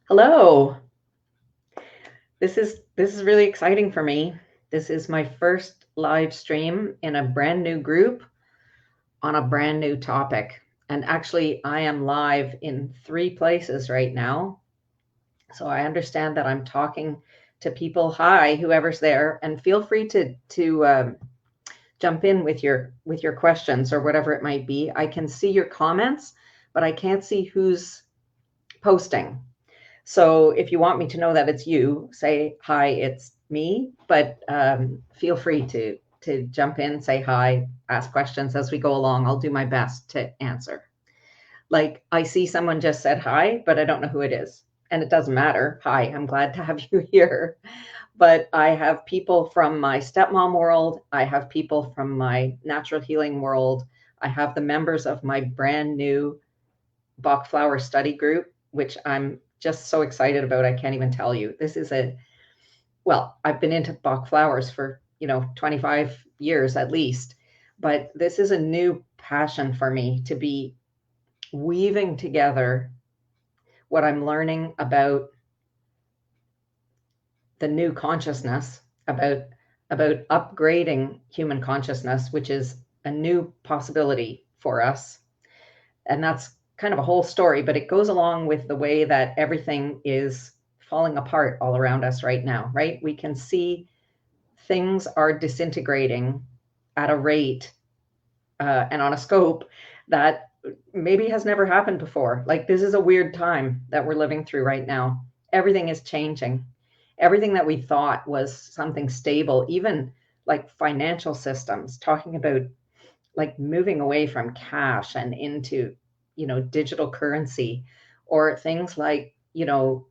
Hello. This is really exciting for me. This is my first live stream in a brand new group on a brand new topic. And actually, I am live in 3 places right now. So I understand that I'm talking to people. Hi, whoever's there, and feel free to jump in with your questions or whatever it might be. I can see your comments, but I can't see who's posting. So if you want me to know that it's you, say, hi, it's me, but feel free to jump in, say hi, ask questions as we go along. I'll do my best to answer. Like I see someone just said hi, but I don't know who it is. And it doesn't matter. Hi, I'm glad to have you here. But I have people from my stepmom world. I have people from my natural healing world. I have the members of my brand new Bach flower study group, which I'm just so excited about. I can't even tell you. Well, I've been into Bach flowers for, 25 years at least, but this is a new passion for me to be weaving together what I'm learning about the new consciousness, about upgrading human consciousness, which is a new possibility for us. And that's kind of a whole story, but it goes along with the way that everything is falling apart all around us right now, right? We can see things are disintegrating at a rate and on a scope that maybe has never happened before. Like, this is a weird time that we're living through right now. Everything is changing. Everything that we thought was something stable, even like financial systems, talking about like moving away from cash and into digital currency, or things like the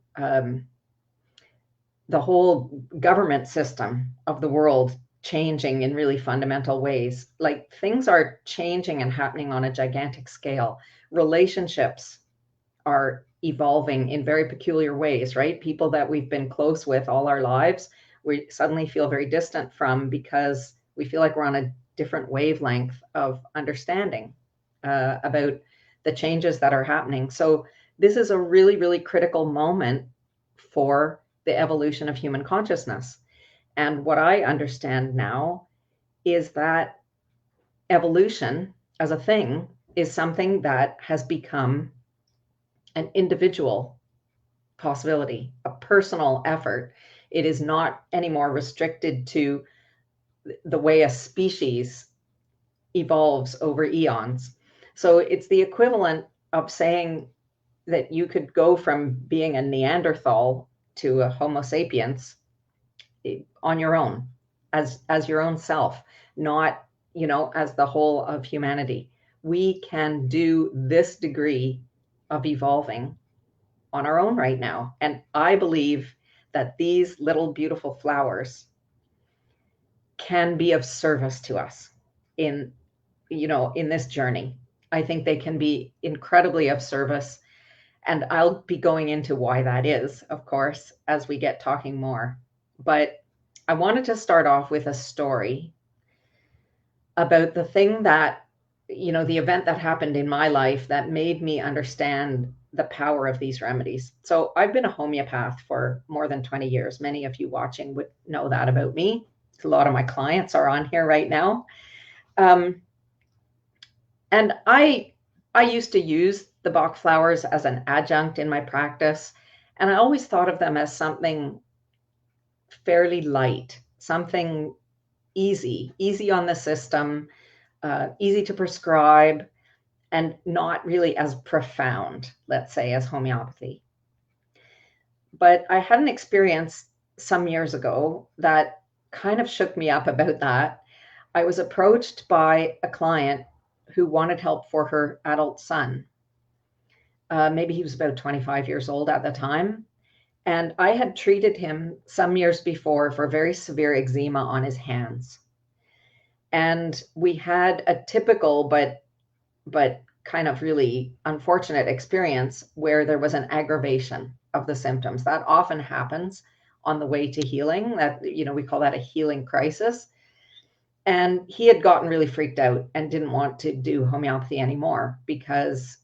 whole government system of the world changing in really fundamental ways. Like, things are changing and happening on a gigantic scale. Relationships are evolving in very peculiar ways, right? People that we've been close with all our lives, we suddenly feel very distant from because we feel like we're on a different wavelength of understanding about the changes that are happening. So this is a really, really critical moment for the evolution of human consciousness. And what I understand now is that evolution as a thing is something that has become an individual possibility, a personal effort. It is not anymore restricted to the way a species evolves over eons. So it's the equivalent of saying that you could go from being a Neanderthal to a Homo sapiens on your own, as your own self, not as the whole of humanity. We can do this degree of evolving on our own right now, and I believe that these little beautiful flowers can be of service to us in in this journey. I think they can be incredibly of service, and I'll be going into why that is, of course, as we get talking more. But I wanted to start off with a story about the thing that, the event that happened in my life that made me understand the power of these remedies. So I've been a homeopath for more than 20 years. Many of you watching would know that about me. A lot of my clients are on here right now. Um, and I used to use the Bach flowers as an adjunct in my practice, and I always thought of them as something fairly light, something easy on the system, easy to prescribe, and not really as profound, let's say, as homeopathy. But I had an experience some years ago that kind of shook me up about that. I was approached by a client who wanted help for her adult son. Maybe he was about 25 years old at the time. And I had treated him some years before for very severe eczema on his hands. And we had a typical but kind of really unfortunate experience where there was an aggravation of the symptoms. That often happens on the way to healing. That, we call that a healing crisis. And he had gotten really freaked out and didn't want to do homeopathy anymore because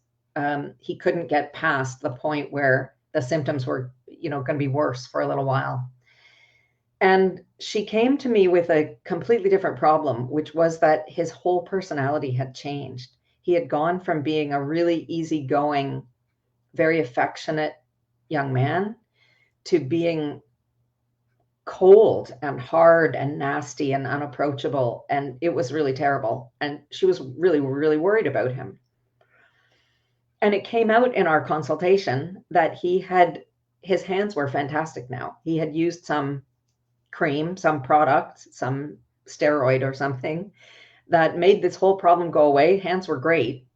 he couldn't get past the point where the symptoms were, going to be worse for a little while. And she came to me with a completely different problem, which was that his whole personality had changed. He had gone from being a really easygoing, very affectionate young man to being cold and hard and nasty and unapproachable. And it was really terrible. And she was really, really worried about him. And it came out in our consultation that his hands were fantastic now. He had used some cream, some product, some steroid or something that made this whole problem go away. Hands were great.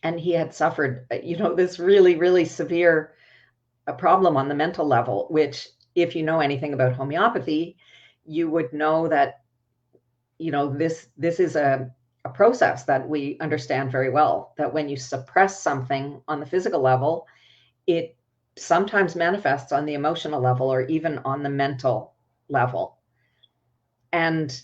And he had suffered, this really, really severe problem on the mental level, which if you know anything about homeopathy, you would know that, this is a process that we understand very well, that when you suppress something on the physical level, it sometimes manifests on the emotional level or even on the mental level. And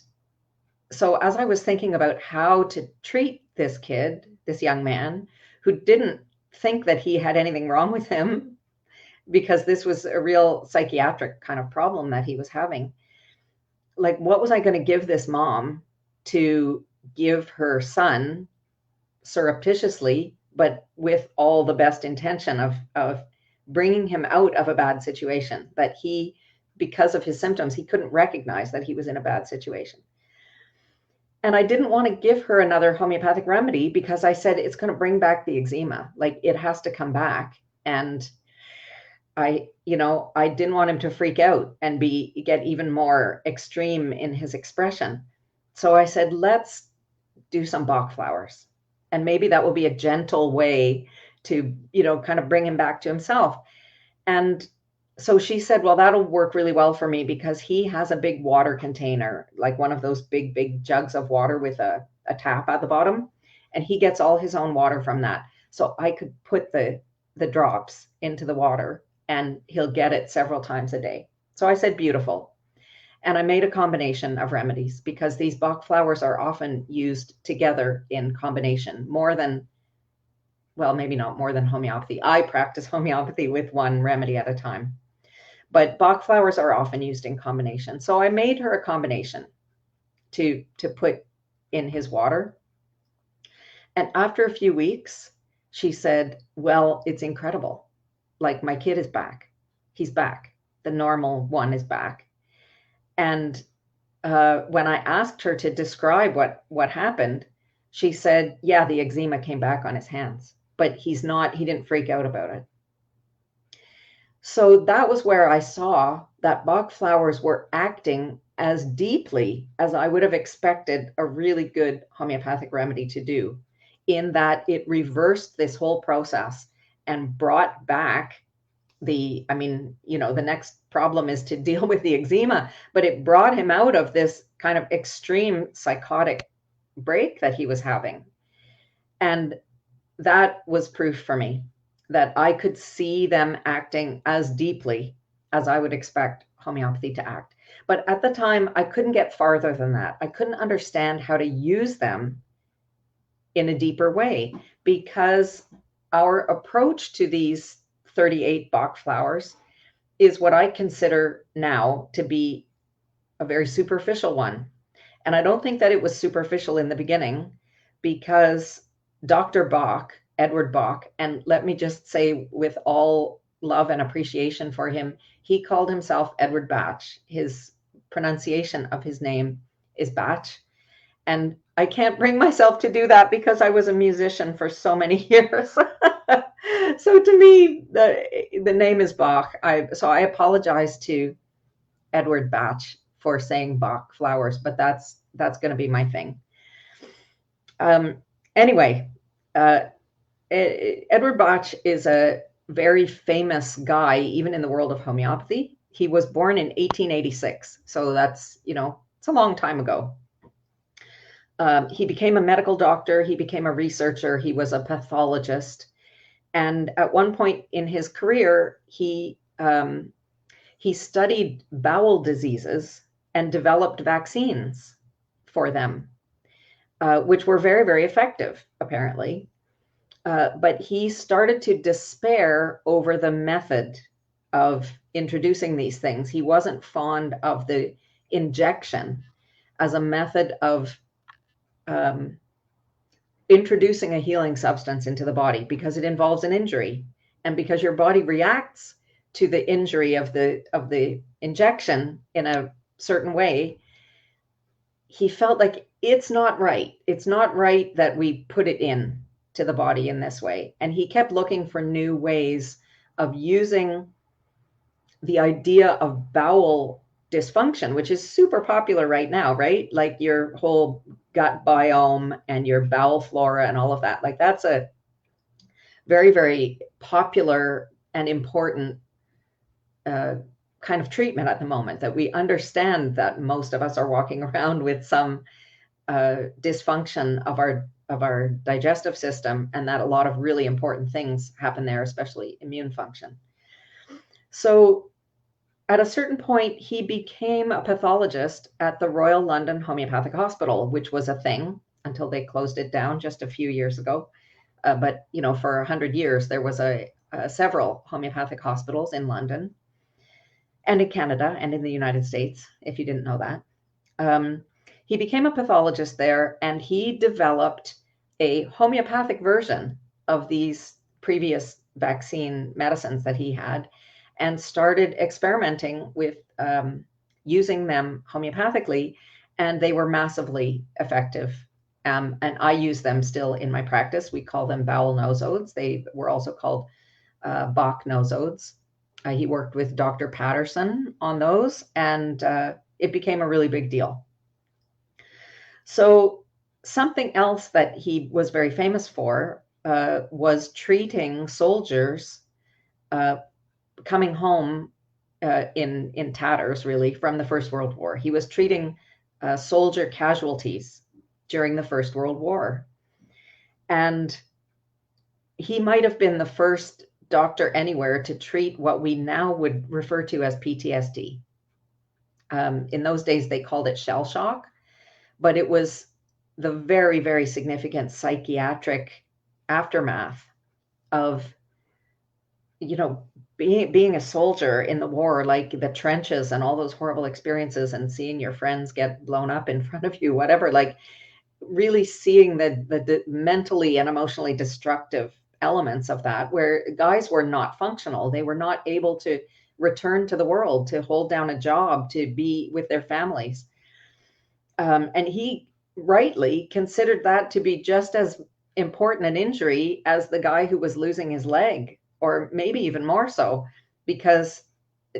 so as I was thinking about how to treat this kid, this young man, who didn't think that he had anything wrong with him, because this was a real psychiatric kind of problem that he was having, like, what was I going to give this mom to give her son surreptitiously, but with all the best intention of bringing him out of a bad situation that he, because of his symptoms, he couldn't recognize that he was in a bad situation. And I didn't want to give her another homeopathic remedy because I said, it's going to bring back the eczema. Like, it has to come back. And I didn't want him to freak out and get even more extreme in his expression. So I said, let's do some Bach flowers. And maybe that will be a gentle way to, kind of bring him back to himself. And so she said, well, that'll work really well for me because he has a big water container, like one of those big, big jugs of water with a tap at the bottom. And he gets all his own water from that. So I could put the drops into the water and he'll get it several times a day. So I said, beautiful. And I made a combination of remedies because these Bach flowers are often used together in combination maybe not more than homeopathy. I practice homeopathy with one remedy at a time, but Bach flowers are often used in combination. So I made her a combination to put in his water. And after a few weeks, she said, well, it's incredible. Like, my kid is back. He's back. The normal one is back. And when I asked her to describe what happened, she said, yeah, the eczema came back on his hands, but he didn't freak out about it. So that was where I saw that Bach flowers were acting as deeply as I would have expected a really good homeopathic remedy to do, in that it reversed this whole process and brought back the next problem is to deal with the eczema, but it brought him out of this kind of extreme psychotic break that he was having. And that was proof for me that I could see them acting as deeply as I would expect homeopathy to act. But at the time, I couldn't get farther than that. I couldn't understand how to use them in a deeper way, because our approach to these 38 Bach flowers is what I consider now to be a very superficial one. And I don't think that it was superficial in the beginning, because Dr. Bach, Edward Bach, and let me just say with all love and appreciation for him, he called himself Edward Bach. His pronunciation of his name is Bach. And I can't bring myself to do that because I was a musician for so many years. So to me, the name is Bach. So I apologize to Edward Bach for saying Bach flowers, but that's going to be my thing. Anyway, Edward Bach is a very famous guy, even in the world of homeopathy. He was born in 1886, so that's, it's a long time ago. He became a medical doctor. He became a researcher. He was a pathologist. And at one point in his career, he studied bowel diseases and developed vaccines for them, which were very, very effective, apparently. But he started to despair over the method of introducing these things. He wasn't fond of the injection as a method of um, introducing a healing substance into the body, because it involves an injury, and because your body reacts to the injury of the injection in a certain way. He felt like it's not right. It's not right that we put it in to the body in this way. And he kept looking for new ways of using the idea of bowel dysfunction, which is super popular right now, right? Like your whole gut biome and your bowel flora and all of that. Like that's a very, very popular and important kind of treatment at the moment, that we understand that most of us are walking around with some dysfunction of our digestive system, and that a lot of really important things happen there, especially immune function. So at a certain point, he became a pathologist at the Royal London Homeopathic Hospital, which was a thing until they closed it down just a few years ago. But for 100 years, there was several homeopathic hospitals in London and in Canada and in the United States, if you didn't know that. He became a pathologist there, and he developed a homeopathic version of these previous vaccine medicines that he had, and started experimenting with using them homeopathically, and they were massively effective. And I use them still in my practice. We call them bowel nosodes. They were also called Bach nosodes. He worked with Dr. Patterson on those, and it became a really big deal. So something else that he was very famous for was treating soldiers coming home in tatters, really, from the First World War. He was treating soldier casualties during the First World War. And he might have been the first doctor anywhere to treat what we now would refer to as PTSD. In those days, they called it shell shock, but it was the very, very significant psychiatric aftermath of, being a soldier in the war, like the trenches and all those horrible experiences, and seeing your friends get blown up in front of you, whatever, like really seeing the mentally and emotionally destructive elements of that, where guys were not functional. They were not able to return to the world, to hold down a job, to be with their families. And he rightly considered that to be just as important an injury as the guy who was losing his leg, or maybe even more so, because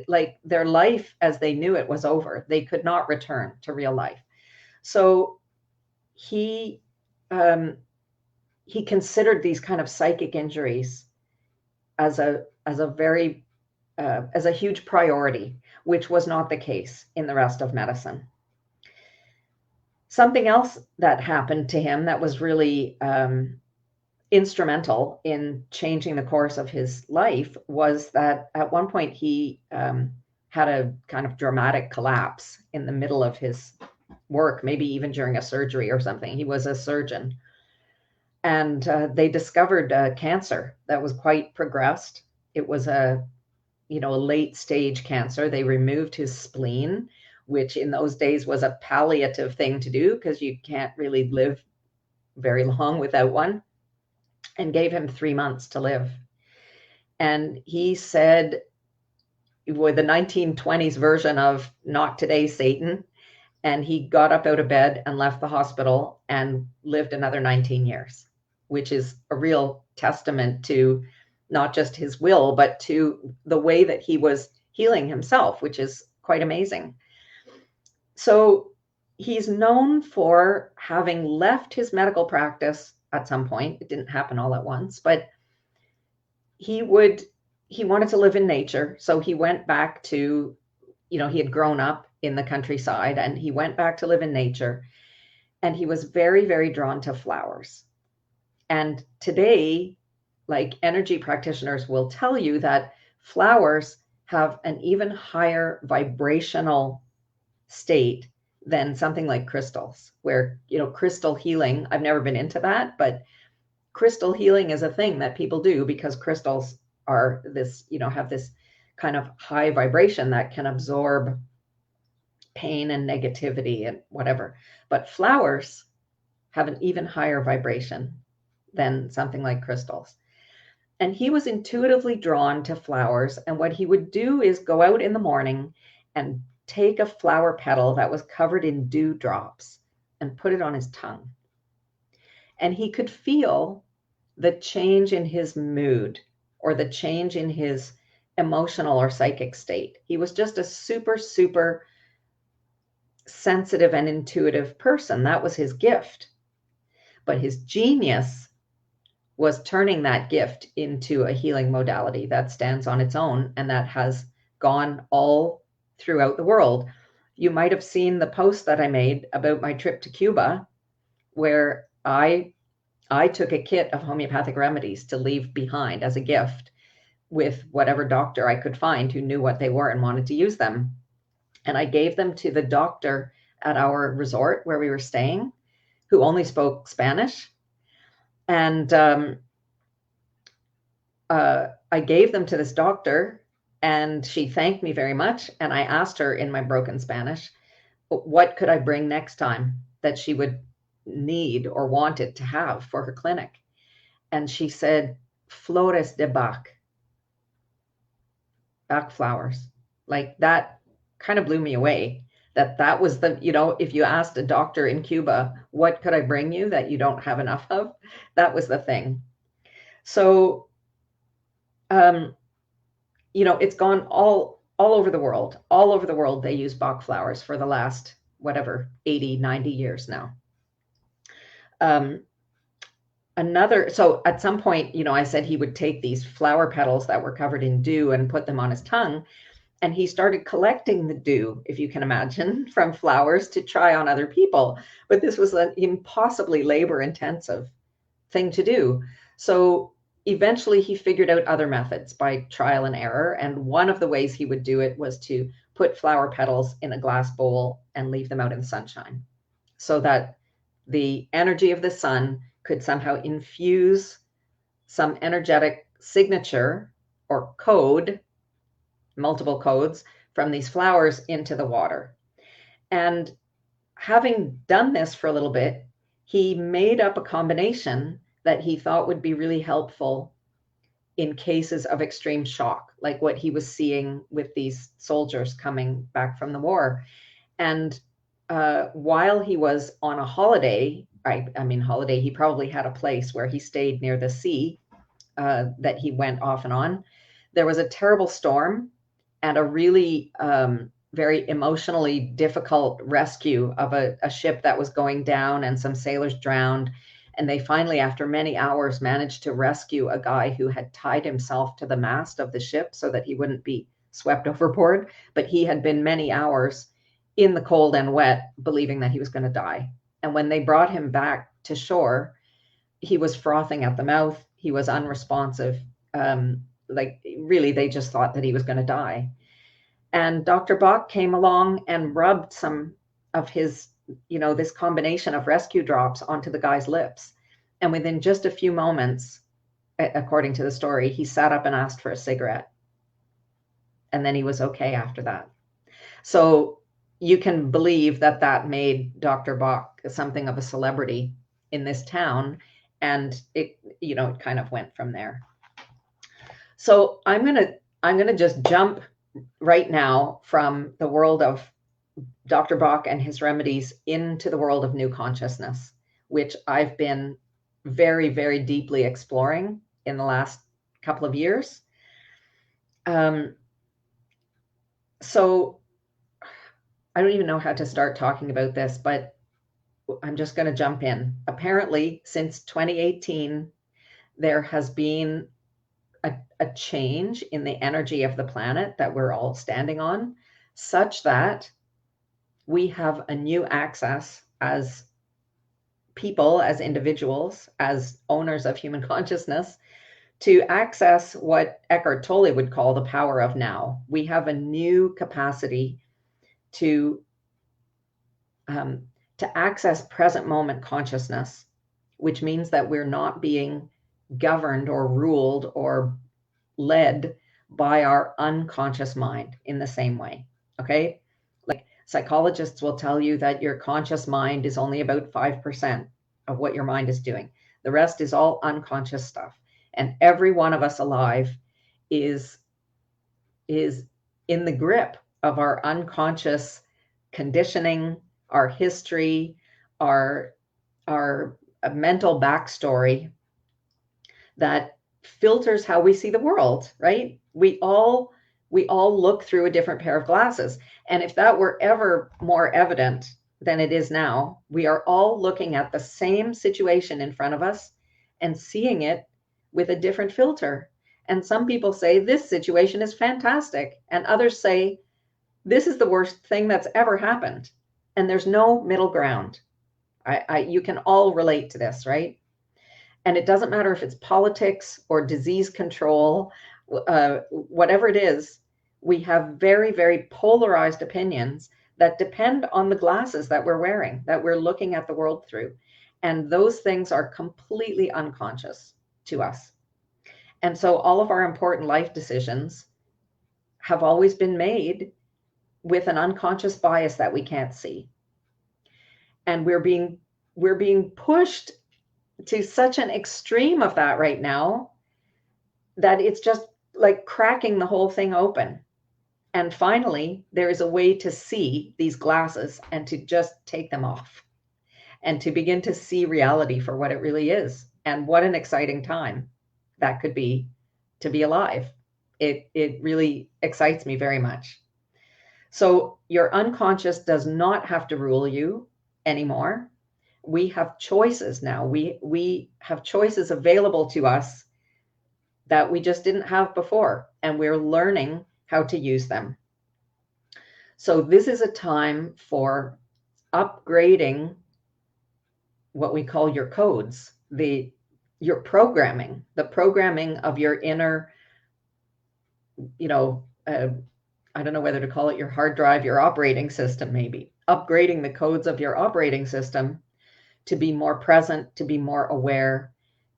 like their life as they knew it was over. They could not return to real life. So he considered these kind of psychic injuries as a very as a huge priority, which was not the case in the rest of medicine. Something else that happened to him that was really instrumental in changing the course of his life was that at one point he had a kind of dramatic collapse in the middle of his work, maybe even during a surgery or something. He was a surgeon. And they discovered cancer that was quite progressed. It was a late stage cancer. They removed his spleen, which in those days was a palliative thing to do, because you can't really live very long without one, and gave him 3 months to live. And he said, with the 1920s version of "Not today, Satan," and he got up out of bed and left the hospital and lived another 19 years, which is a real testament to not just his will, but to the way that he was healing himself, which is quite amazing. So he's known for having left his medical practice at some point. It didn't happen all at once, but he wanted to live in nature. So he went back to, he had grown up in the countryside, and he went back to live in nature. And he was very, very drawn to flowers. And today, like energy practitioners will tell you that flowers have an even higher vibrational state than something like crystals, where, crystal healing, I've never been into that, but crystal healing is a thing that people do because crystals are this, have this kind of high vibration that can absorb pain and negativity and whatever. But flowers have an even higher vibration than something like crystals. And he was intuitively drawn to flowers. And what he would do is go out in the morning and take a flower petal that was covered in dewdrops and put it on his tongue. And he could feel the change in his mood or the change in his emotional or psychic state. He was just a super, super sensitive and intuitive person. That was his gift. But his genius was turning that gift into a healing modality that stands on its own and that has gone all throughout the world. You might have seen the post that I made about my trip to Cuba, where I took a kit of homeopathic remedies to leave behind as a gift with whatever doctor I could find who knew what they were and wanted to use them. And I gave them to the doctor at our resort where we were staying, who only spoke Spanish. And I gave them to this doctor, and she thanked me very much. And I asked her in my broken Spanish, what could I bring next time that she would need or wanted to have for her clinic? And she said, flores de Bach, Bach flowers. Like, that kind of blew me away. That was the, if you asked a doctor in Cuba, what could I bring you that you don't have enough of? That was the thing. So, it's gone all over the world. All over the world, they use Bach flowers for the last, 80, 90 years now. So at some point, I said he would take these flower petals that were covered in dew and put them on his tongue. And he started collecting the dew, if you can imagine, from flowers to try on other people. But this was an impossibly labor-intensive thing to do. So eventually he figured out other methods by trial and error. And one of the ways he would do it was to put flower petals in a glass bowl and leave them out in the sunshine so that the energy of the sun could somehow infuse some energetic signature or code, multiple codes from these flowers into the water. And having done this for a little bit, he made up a combination that he thought would be really helpful in cases of extreme shock, like what he was seeing with these soldiers coming back from the war. And while he was on a holiday, he probably had a place where he stayed near the sea that he went off and on. There was a terrible storm and a really very emotionally difficult rescue of a ship that was going down, and some sailors drowned. And they finally, after many hours, managed to rescue a guy who had tied himself to the mast of the ship so that he wouldn't be swept overboard. But he had been many hours in the cold and wet, believing that he was going to die. And when they brought him back to shore, he was frothing at the mouth. He was unresponsive. Really, they just thought that he was going to die. And Dr. Bach came along and rubbed some of his, this combination of rescue drops onto the guy's lips. And within just a few moments, according to the story, he sat up and asked for a cigarette. And then he was okay after that. So you can believe that made Dr. Bach something of a celebrity in this town. And it kind of went from there. So I'm going to just jump right now from the world of Dr. Bach and his remedies into the world of new consciousness, which I've been very, very deeply exploring in the last couple of years. So I don't even know how to start talking about this, but I'm just going to jump in. Apparently, since 2018, there has been a change in the energy of the planet that we're all standing on, such that we have a new access as people, as individuals, as owners of human consciousness, to access what Eckhart Tolle would call the power of now. We have a new capacity to access present moment consciousness which means that we're not being governed or ruled or led by our unconscious mind in the same way. Okay? Like psychologists will tell you that your conscious mind is only about 5% of what your mind is doing. The rest is all unconscious stuff. And every one of us alive is in the grip of our unconscious conditioning, our history, our mental backstory that filters how we see the world, right? We all look through a different pair of glasses. And if that were ever more evident than it is now, we are all looking at the same situation in front of us and seeing it with a different filter. And some people say this situation is fantastic, and others say this is the worst thing that's ever happened. And there's no middle ground. You can all relate to this, right? And it doesn't matter if it's politics or disease control, whatever it is, we have very, very polarized opinions that depend on the glasses that we're wearing, that we're looking at the world through. And those things are completely unconscious to us. And so all of our important life decisions have always been made with an unconscious bias that we can't see. And we're being pushed to such an extreme of that right now that it's just like cracking the whole thing open. And finally, there is a way to see these glasses and to just take them off and to begin to see reality for what it really is. And what an exciting time that could be to be alive. It really excites me very much. So your unconscious does not have to rule you anymore. We have choices now. We have choices available to us that we just didn't have before, and we're learning how to use them. So this is a time for upgrading what we call your codes, your programming, the programming of your inner, I don't know whether to call it your hard drive, your operating system, maybe. Upgrading the codes of your operating system to be more present, to be more aware,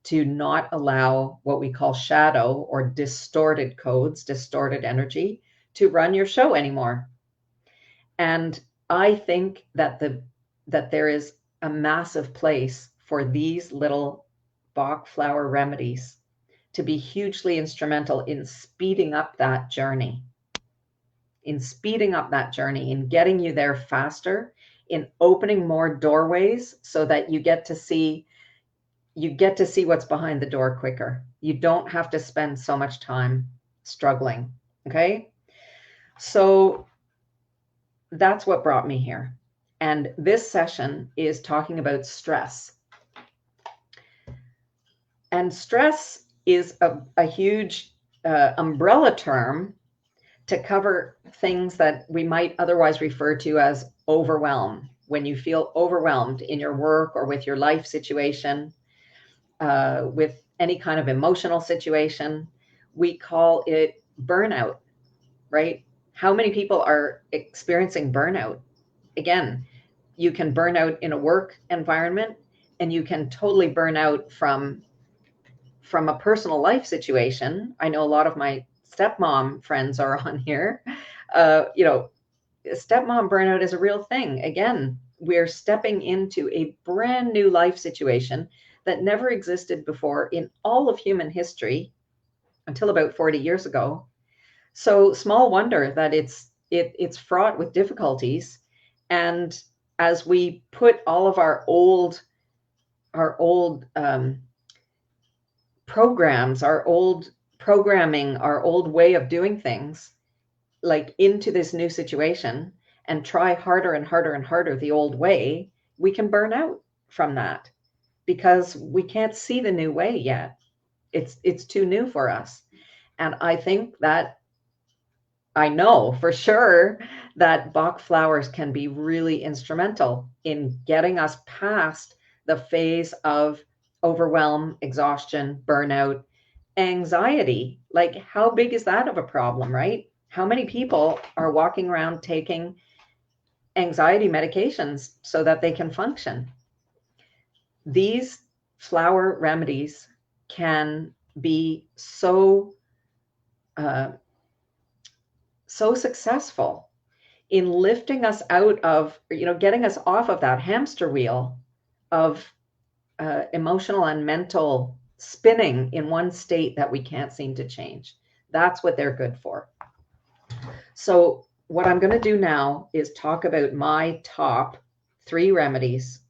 to not allow what we call shadow or distorted codes, distorted energy, to run your show anymore. And I think that there is a massive place for these little Bach flower remedies to be hugely instrumental in speeding up that journey, in getting you there faster, in opening more doorways so that you get to see what's behind the door quicker. You don't have to spend so much time struggling. Okay. So that's what brought me here. And this session is talking about stress. And stress is a huge umbrella term to cover things that we might otherwise refer to as overwhelm. When you feel overwhelmed in your work or with your life situation, with any kind of emotional situation, we call it burnout, right? How many people are experiencing burnout? Again, you can burn out in a work environment, and you can totally burn out from a personal life situation. I know a lot of my stepmom friends are on here. Stepmom burnout is a real thing. Again, we're stepping into a brand new life situation that never existed before in all of human history until about 40 years ago. So small wonder that it's fraught with difficulties. And as we put all of our old programs, our old programming, our old way of doing things, like into this new situation, and try harder and harder and harder the old way, we can burn out from that because we can't see the new way yet. It's too new for us. And I think that I know for sure that Bach flowers can be really instrumental in getting us past the phase of overwhelm, exhaustion, burnout, anxiety. Like, how big is that of a problem, right? How many people are walking around taking anxiety medications so that they can function? These flower remedies can be so so successful in lifting us out of, getting us off of that hamster wheel of emotional and mental spinning in one state that we can't seem to change. That's what they're good for. So what I'm going to do now is talk about my top 3 remedies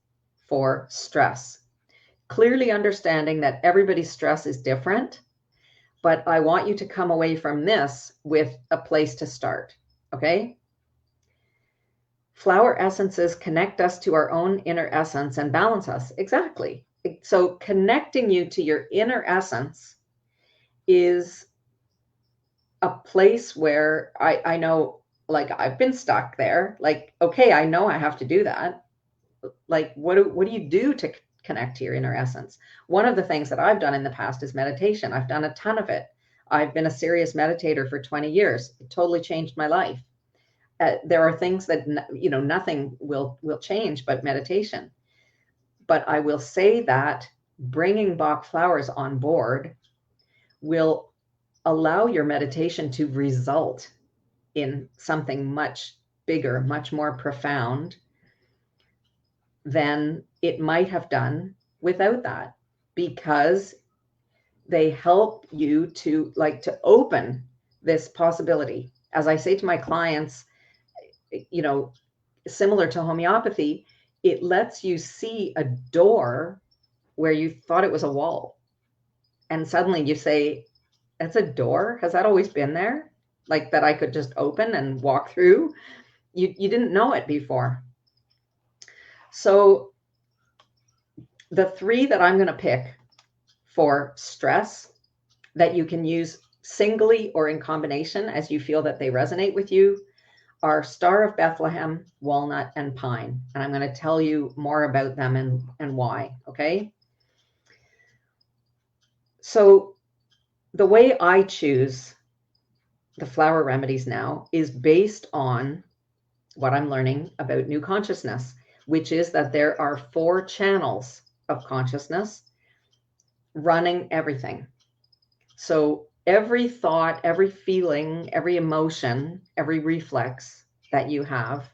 for stress. Clearly understanding that everybody's stress is different, but I want you to come away from this with a place to start, okay? Flower essences connect us to our own inner essence and balance us. Exactly. So connecting you to your inner essence is a place where I know, like, I've been stuck there. Like, okay, I know I have to do that. Like, what do you do to connect to your inner essence? One of the things that I've done in the past is meditation. I've done a ton of it. I've been a serious meditator for 20 years. It totally changed my life. There are things that, nothing will change but meditation. But I will say that bringing Bach flowers on board will allow your meditation to result in something much bigger, much more profound than it might have done without that, because they help you to open this possibility. As I say to my clients, similar to homeopathy, it lets you see a door where you thought it was a wall. And suddenly you say, that's a door? Has that always been there? Like, that I could just open and walk through? You didn't know it before. So the 3 that I'm going to pick for stress that you can use singly or in combination as you feel that they resonate with you are Star of Bethlehem, Walnut, and Pine. And I'm going to tell you more about them and why, okay? So the way I choose the flower remedies now is based on what I'm learning about new consciousness, which is that there are 4 channels of consciousness running everything. So every thought, every feeling, every emotion, every reflex that you have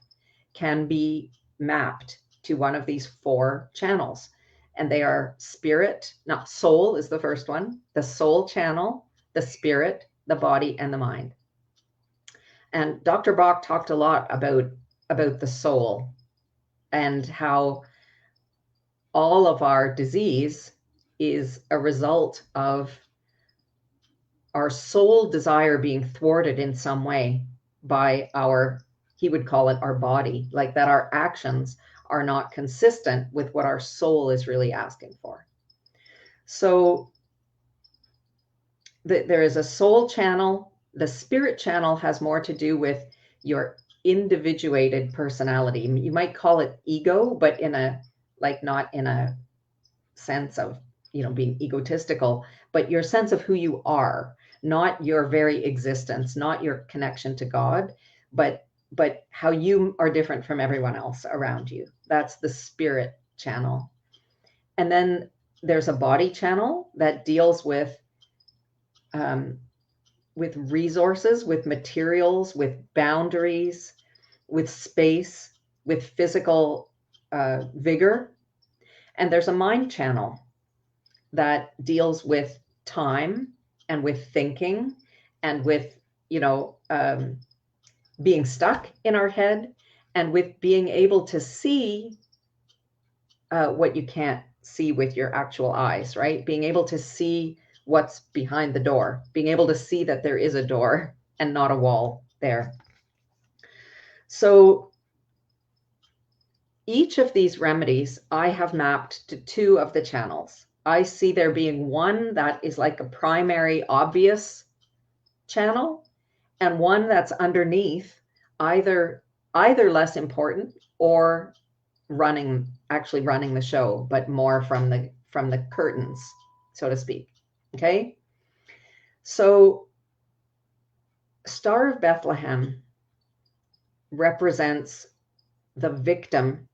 can be mapped to one of these 4 channels. And they are spirit, not soul is the first one, the soul channel, the spirit, the body, and the mind. And Dr. Bach talked a lot about the soul and how all of our disease is a result of our soul desire being thwarted in some way by he would call it our body, like that our actions are not consistent with what our soul is really asking for. So there is a soul channel. The spirit channel has more to do with your individuated personality. You might call it ego, but not in a sense of, being egotistical, but your sense of who you are, not your very existence, not your connection to God, but how you are different from everyone else around you. That's the spirit channel. And then there's a body channel that deals with resources, with materials, with boundaries, with space, with physical vigor. And there's a mind channel that deals with time and with thinking and with, being stuck in our head and with being able to see what you can't see with your actual eyes, right? Being able to see what's behind the door, being able to see that there is a door and not a wall there. So each of these remedies I have mapped to 2 of the channels. I see there being one that is like a primary obvious channel and one that's underneath, either less important or actually running the show, but more from the curtains, so to speak. Okay. So Star of Bethlehem represents the victim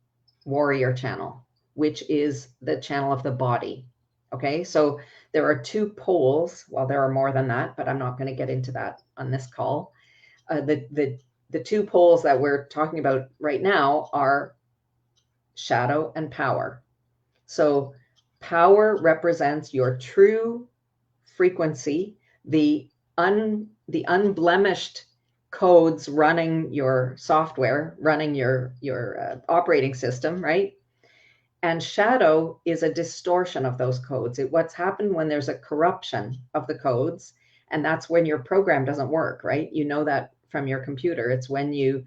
warrior channel. which is the channel of the body. Okay, so there are two poles. Well, there are more than that, but I'm not going to get into that on this call. The two poles that we're talking about right now are shadow and power. So power represents your true frequency, the unblemished codes running your software, running your operating system, right? And shadow is a distortion of those codes. What's happened when there's a corruption of the codes, and that's when your program doesn't work, right? You know that from your computer. It's when you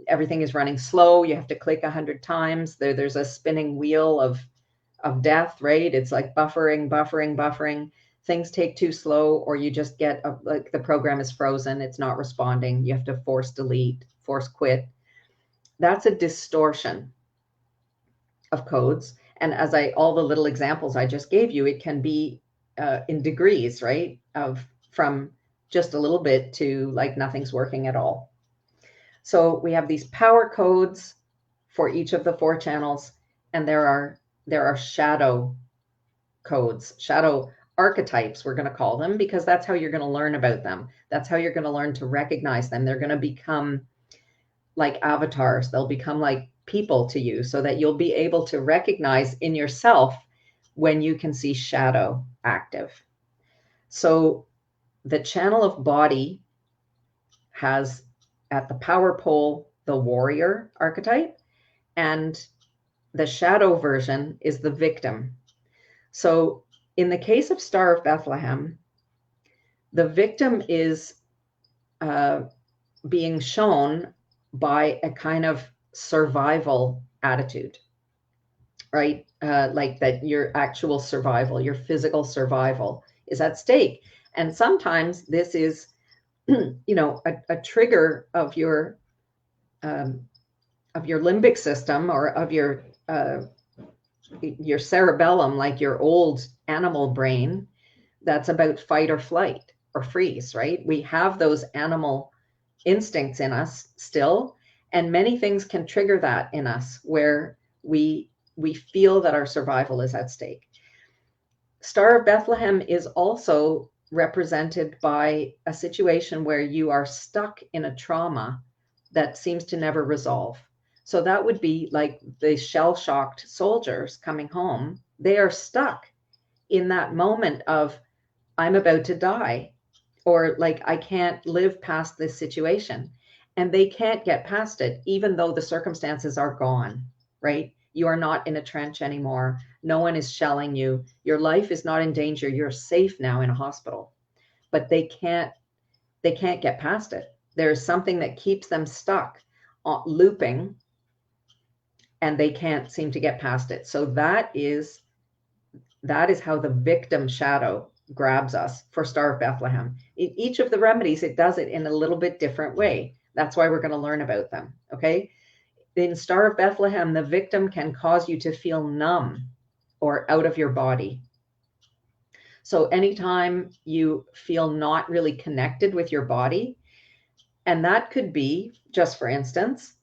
everything is running slow. You have to click 100 times. There's a spinning wheel of death, right? It's like buffering. Things take too slow, or you just get like the program is frozen. It's not responding. You have to force delete, force quit. That's a distortion of codes. And as all the little examples I just gave you, it can be in degrees, right? From just a little bit to like nothing's working at all. So we have these power codes for each of the 4 channels, and there are shadow codes, shadow archetypes, we're going to call them, because that's how you're going to learn about them. That's how you're going to learn to recognize them. They're going to become like avatars. They'll become like people to you, so that you'll be able to recognize in yourself when you can see shadow active. So the channel of body has at the power pole the warrior archetype, and the shadow version is the victim. So in the case of Star of Bethlehem, the victim is being shown by a kind of survival attitude, right? Like that your actual survival, your physical survival is at stake. And sometimes this is, a trigger of your limbic system, or of your cerebellum, like your old animal brain that's about fight or flight or freeze, right? We have those animal instincts in us still, and many things can trigger that in us where we feel that our survival is at stake. Star of Bethlehem is also represented by a situation where you are stuck in a trauma that seems to never resolve. So that would be like the shell-shocked soldiers coming home. They are stuck in that moment of, I'm about to die, or like, I can't live past this situation. And they can't get past it, even though the circumstances are gone, right? You are not in a trench anymore. No one is shelling you. Your life is not in danger. You're safe now in a hospital. But they can't get past it. There's something that keeps them stuck, looping, and they can't seem to get past it. So that is how the victim shadow grabs us for Star of Bethlehem. In each of the remedies, it does it in a little bit different way. That's why we're going to learn about them, okay? In Star of Bethlehem, the victim can cause you to feel numb or out of your body. So anytime you feel not really connected with your body, and that could be, just for instance,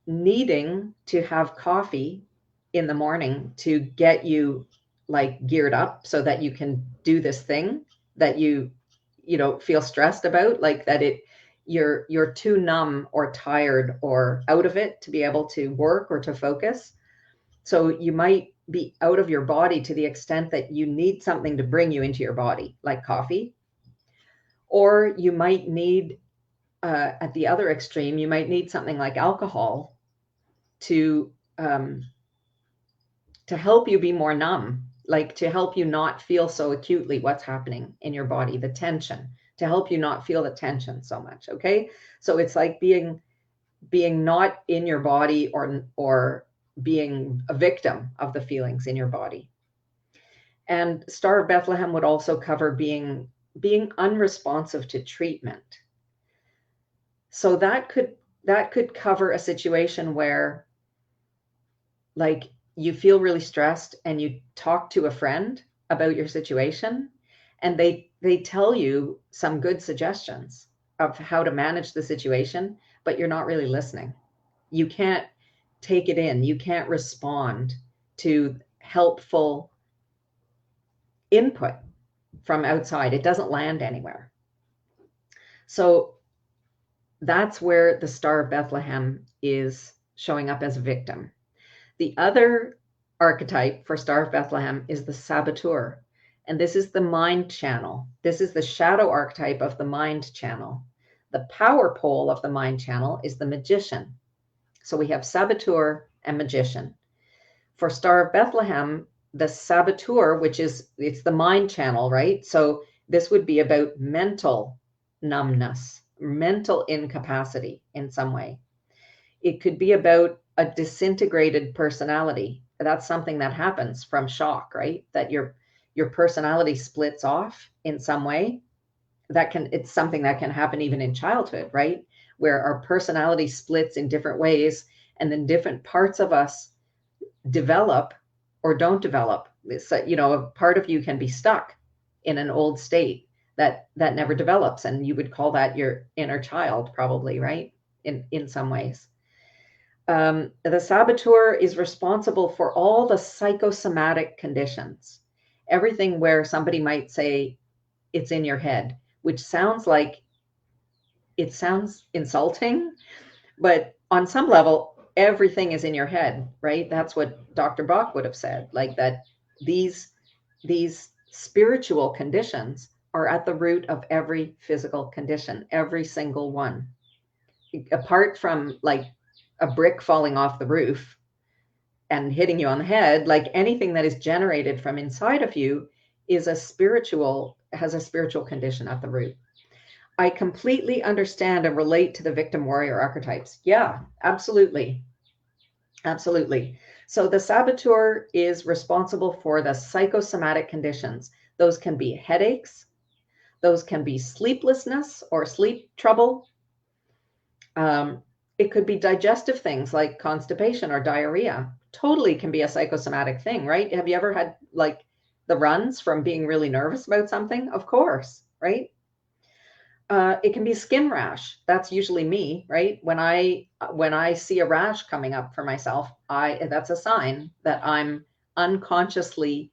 needing to have coffee in the morning to get you like geared up so that you can do this thing that you feel stressed about, like that you're too numb or tired or out of it to be able to work or to focus. So you might be out of your body to the extent that you need something to bring you into your body, like coffee. Or you might need, at the other extreme, you might need something like alcohol to help you be more numb, like to help you not feel so acutely what's happening in your body, the tension, to help you not feel the tension so much. Okay. So it's like being not in your body, or being a victim of the feelings in your body. And Star of Bethlehem would also cover being unresponsive to treatment. So that could cover a situation where, like, you feel really stressed and you talk to a friend about your situation, and they tell you some good suggestions of how to manage the situation, but you're not really listening. You can't take it in. You can't respond to helpful input from outside. It doesn't land anywhere. So that's where the Star of Bethlehem is showing up as a victim. The other archetype for Star of Bethlehem is the saboteur. And this is the mind channel. This is the shadow archetype of the mind channel. The power pole of the mind channel is the magician. So we have saboteur and magician. For Star of Bethlehem, the saboteur, it's the mind channel, right? So this would be about mental numbness, mental incapacity in some way. It could be about a disintegrated personality. That's something that happens from shock, right? That your personality splits off in some way. It's something that can happen even in childhood, right? Where our personality splits in different ways, and then different parts of us develop or don't develop. So, a part of you can be stuck in an old state that never develops, and you would call that your inner child, probably, right? In some ways. The saboteur is responsible for all the psychosomatic conditions. Everything where somebody might say it's in your head, which sounds insulting, but on some level, everything is in your head, right? That's what Dr. Bach would have said, like that these spiritual conditions are at the root of every physical condition, every single one. Apart from like a brick falling off the roof and hitting you on the head, like anything that is generated from inside of you has a spiritual condition at the root. I completely understand and relate to the victim warrior archetypes. Yeah, absolutely. Absolutely. So the saboteur is responsible for the psychosomatic conditions. Those can be headaches. Those can be sleeplessness or sleep trouble. It could be digestive things like constipation or diarrhea. Totally can be a psychosomatic thing, right? Have you ever had like the runs from being really nervous about something? Of course, right? It can be skin rash. That's usually me, right? When I see a rash coming up for myself, that's a sign that I'm unconsciously,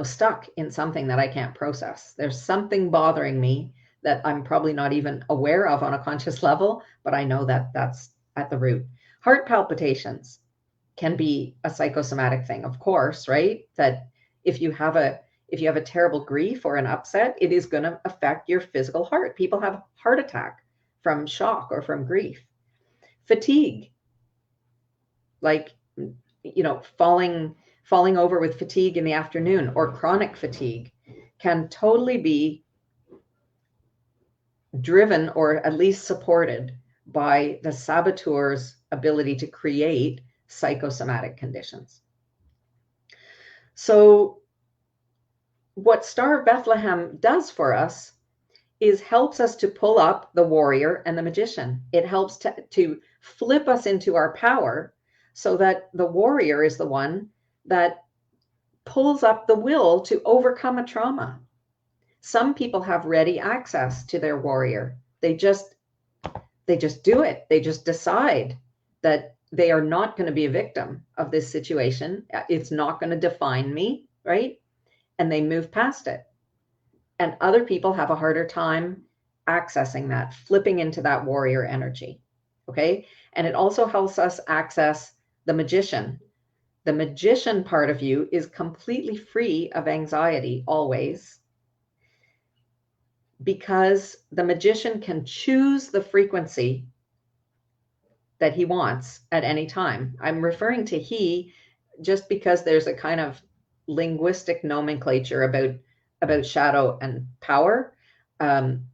stuck in something that I can't process. There's something bothering me that I'm probably not even aware of on a conscious level, but I know that that's at the root. Heart palpitations can be a psychosomatic thing, of course, right? That if you have a terrible grief or an upset, it is going to affect your physical heart. People have heart attack from shock or from grief. Fatigue, like, falling over with fatigue in the afternoon, or chronic fatigue, can totally be driven or at least supported by the saboteur's ability to create psychosomatic conditions. So what Star of Bethlehem does for us is helps us to pull up the warrior and the magician. It helps to flip us into our power so that the warrior is the one that pulls up the will to overcome a trauma. Some people have ready access to their warrior. They just do it. They just decide that they are not going to be a victim of this situation. It's not going to define me, right? And they move past it. And other people have a harder time accessing that, flipping into that warrior energy. Okay. And it also helps us access the magician. The magician part of you is completely free of anxiety always, because the magician can choose the frequency that he wants at any time. I'm referring to he just because there's a kind of linguistic nomenclature about shadow and power.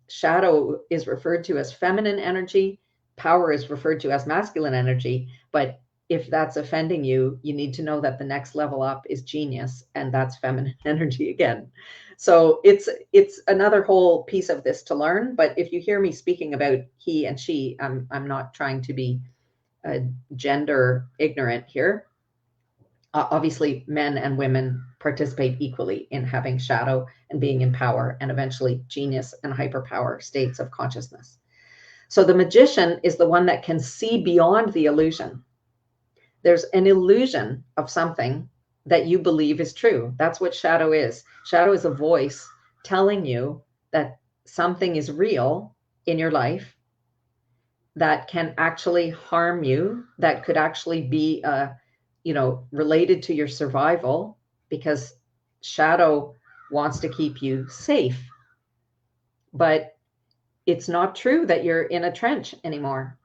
Shadow is referred to as feminine energy. Power is referred to as masculine energy. But if that's offending you, you need to know that the next level up is genius, and that's feminine energy again. So it's another whole piece of this to learn. But if you hear me speaking about he and she, I'm not trying to be gender ignorant here. Obviously, men and women participate equally in having shadow and being in power, and eventually genius and hyperpower states of consciousness. So the magician is the one that can see beyond the illusion. There's an illusion of something that you believe is true. That's what shadow is. Shadow is a voice telling you that something is real in your life that can actually harm you, that could actually be related to your survival, because shadow wants to keep you safe. But it's not true that you're in a trench anymore,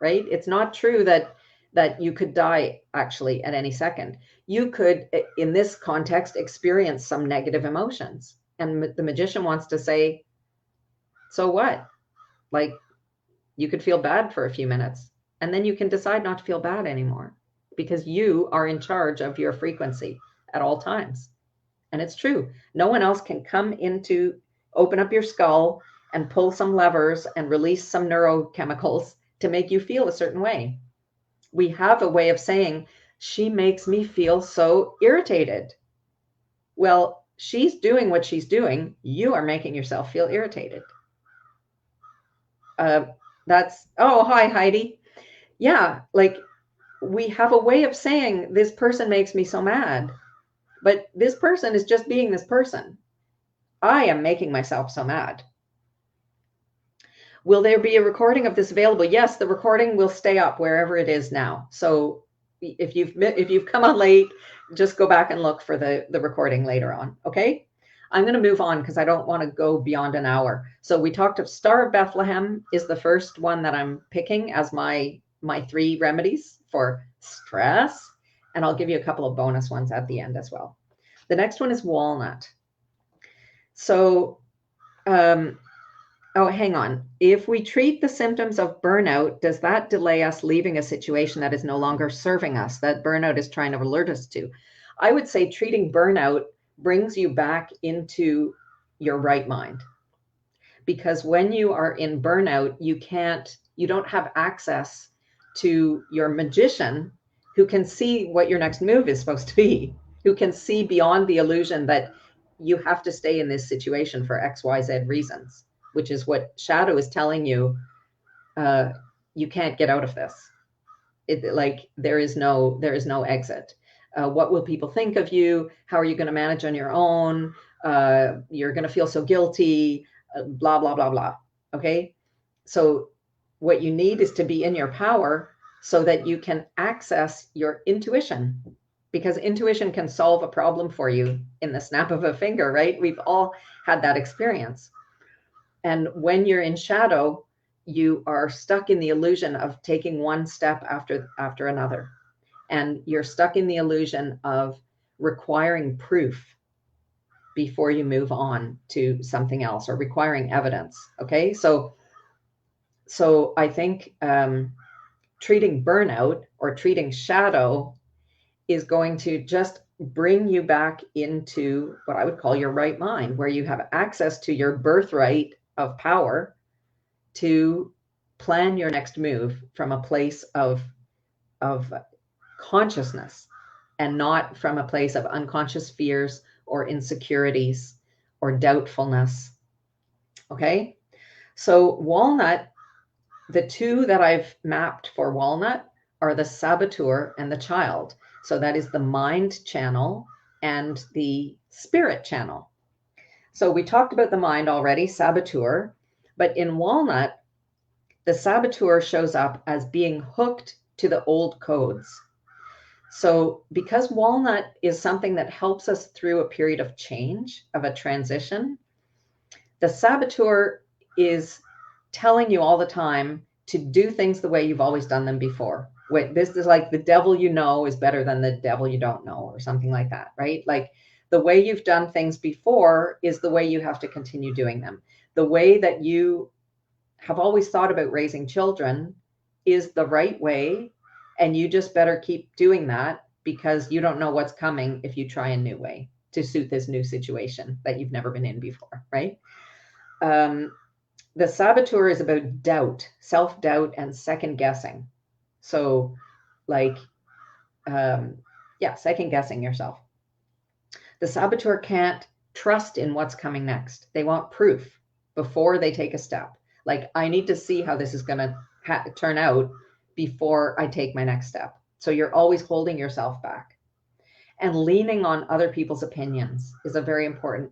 right? It's not true that you could die actually at any second. You could, in this context, experience some negative emotions. And the magician wants to say, so what? Like, you could feel bad for a few minutes, and then you can decide not to feel bad anymore, because you are in charge of your frequency at all times. And it's true. No one else can come open up your skull and pull some levers and release some neurochemicals to make you feel a certain way. We have a way of saying, she makes me feel so irritated. Well, she's doing what she's doing. You are making yourself feel irritated. Oh, hi, Heidi. Yeah, like, we have a way of saying, this person makes me so mad, but this person is just being this person. I am making myself so mad. Will there be a recording of this available? Yes, the recording will stay up wherever it is now. So if you've come on late, just go back and look for the recording later on. Okay. I'm going to move on because I don't want to go beyond an hour. So we talked of Star of Bethlehem is the first one that I'm picking as my 3 remedies for stress. And I'll give you a couple of bonus ones at the end as well. The next one is walnut. So, oh, hang on. If we treat the symptoms of burnout, does that delay us leaving a situation that is no longer serving us, that burnout is trying to alert us to? I would say treating burnout brings you back into your right mind. Because when you are in burnout, you don't have access to your magician who can see what your next move is supposed to be, who can see beyond the illusion that you have to stay in this situation for XYZ reasons, which is what shadow is telling you. You can't get out of this. There is no exit. What will people think of you? How are you going to manage on your own? You're going to feel so guilty, blah, blah, blah, blah. Okay. So what you need is to be in your power so that you can access your intuition, because intuition can solve a problem for you in the snap of a finger, right? We've all had that experience. And when you're in shadow, you are stuck in the illusion of taking one step after another. And you're stuck in the illusion of requiring proof before you move on to something else, or requiring evidence. Okay. So I think treating burnout or treating shadow is going to just bring you back into what I would call your right mind, where you have access to your birthright of power to plan your next move from a place of consciousness, and not from a place of unconscious fears or insecurities or doubtfulness. Okay. So walnut, the 2 that I've mapped for walnut are the saboteur and the child. So that is the mind channel and the spirit channel. So we talked about the mind already, saboteur, but in walnut, the saboteur shows up as being hooked to the old codes. So because walnut is something that helps us through a period of change, of a transition, the saboteur is telling you all the time to do things the way you've always done them before. This is like the devil you know is better than the devil you don't know, or something like that, right? Like, the way you've done things before is the way you have to continue doing them. The way that you have always thought about raising children is the right way, and you just better keep doing that, because you don't know what's coming if you try a new way to suit this new situation that you've never been in before, right? The saboteur is about doubt, self-doubt, and second guessing. So second guessing yourself. The saboteur can't trust in what's coming next. They want proof before they take a step. Like, I need to see how this is going to turn out before I take my next step. So you're always holding yourself back. And leaning on other people's opinions is a very important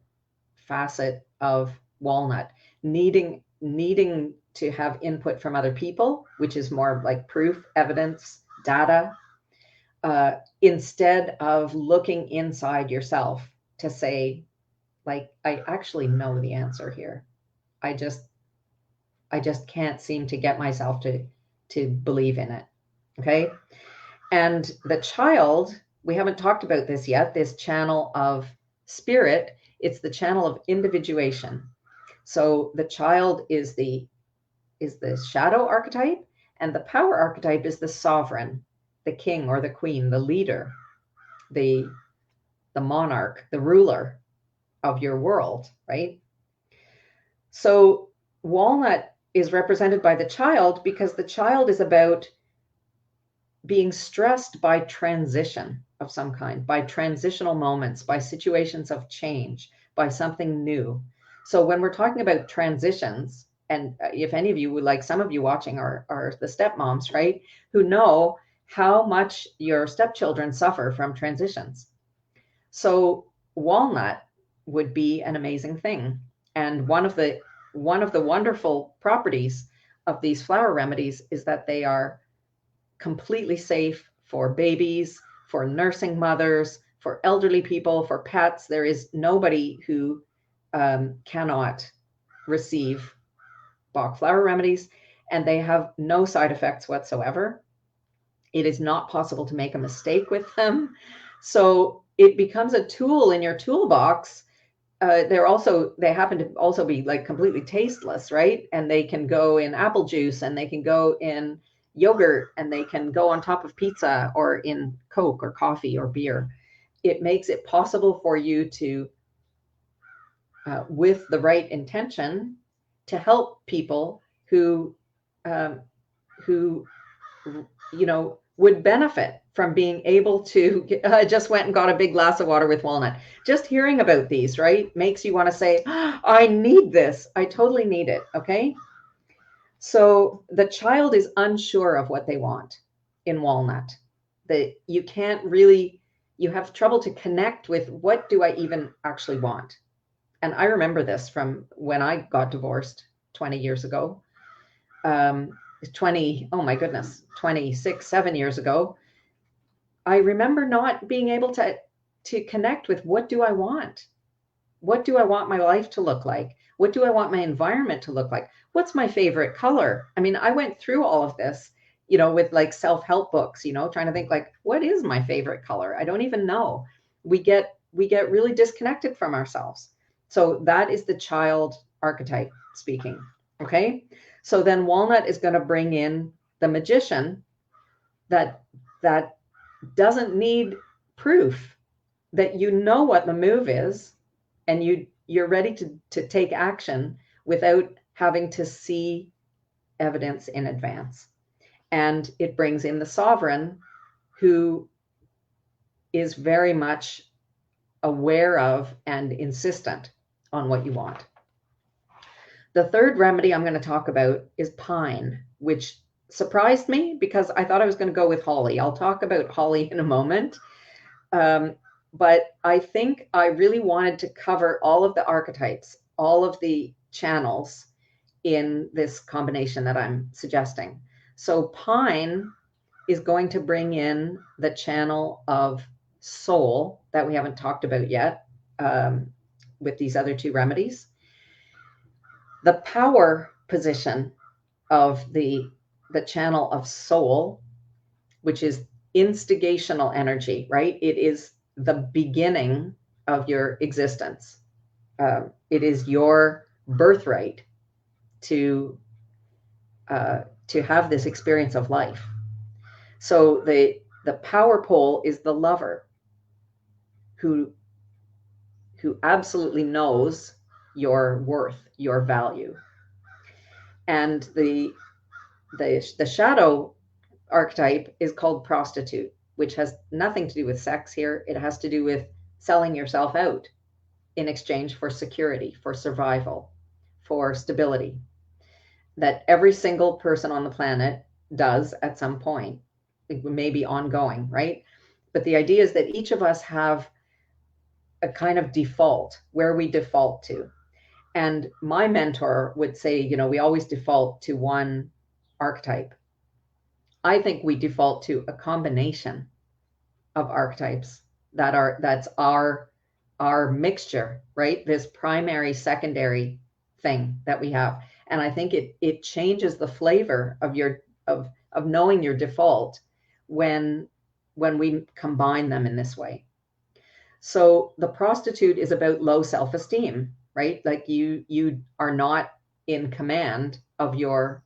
facet of walnut. Needing to have input from other people, which is more like proof, evidence, data, instead of looking inside yourself to say, like, I actually know the answer here. I just can't seem to get myself to believe in it. Okay. And the child, we haven't talked about this yet, this channel of spirit, it's the channel of individuation. So the child is the shadow archetype, and the power archetype is the sovereign, the king or the queen, the leader, the monarch, the ruler of your world, right? So walnut is represented by the child because the child is about being stressed by transition of some kind, by transitional moments, by situations of change, by something new. So when we're talking about transitions, and if any of you would, like some of you watching are the stepmoms, right, who know how much your stepchildren suffer from transitions. So walnut would be an amazing thing. And one of the wonderful properties of these flower remedies is that they are completely safe for babies, for nursing mothers, for elderly people, for pets. There is nobody who cannot receive Bach flower remedies, and they have no side effects whatsoever. It is not possible to make a mistake with them. So it becomes a tool in your toolbox. They happen to also be like completely tasteless, right? And they can go in apple juice, and they can go in yogurt, and they can go on top of pizza or in Coke or coffee or beer. It makes it possible for you to, with the right intention, to help people who would benefit from being able to. I just went and got a big glass of water with walnut. Just hearing about these, right, makes you want to say, oh, I need this. I totally need it. Okay. So the child is unsure of what they want in walnut. You can't really, you have trouble to connect with, what do I even actually want? And I remember this from when I got divorced 20 years ago. 26, 7 years ago. I remember not being able to connect with, what do I want? What do I want my life to look like? What do I want my environment to look like? What's my favorite color? I mean, I went through all of this, with like self-help books, trying to think like, what is my favorite color? I don't even know. We get really disconnected from ourselves. So that is the child archetype speaking. Okay. So then walnut is going to bring in the magician that doesn't need proof, that what the move is, and you're ready to take action without having to see evidence in advance. And it brings in the sovereign, who is very much aware of and insistent on what you want. The third remedy I'm going to talk about is pine, which surprised me because I thought I was going to go with holly. I'll talk about holly in a moment. But I think I really wanted to cover all of the archetypes, all of the channels in this combination that I'm suggesting. So pine is going to bring in the channel of soul that we haven't talked about yet, with these other two remedies. The power position of the channel of soul, which is instigational energy, right? It is the beginning of your existence. It is your birthright to have this experience of life. So the power pole is the lover, who absolutely knows your worth, your value. And the shadow archetype is called prostitute, which has nothing to do with sex here. It has to do with selling yourself out in exchange for security, for survival, for stability. that every single person on the planet does at some point. It may be ongoing, right? But the idea is that each of us have a kind of default where we default to. And my mentor would say, we always default to one archetype. I think we default to a combination of archetypes that's our mixture, right? This primary, secondary thing that we have. And I think it changes the flavor of of knowing your default when we combine them in this way. So the prostitute is about low self-esteem, right? Like you are not in command of your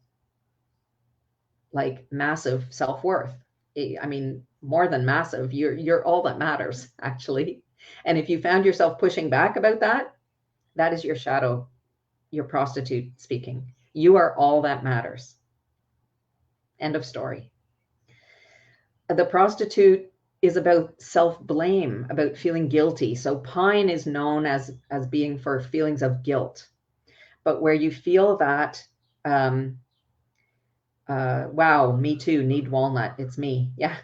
like massive self-worth. I mean, more than massive, you're all that matters, actually. And if you found yourself pushing back about that, that is your shadow, your prostitute speaking. You are all that matters. End of story. The prostitute is about self-blame, about feeling guilty. So pine is known as being for feelings of guilt. But where you feel that, wow, me too, need walnut, it's me. Yeah.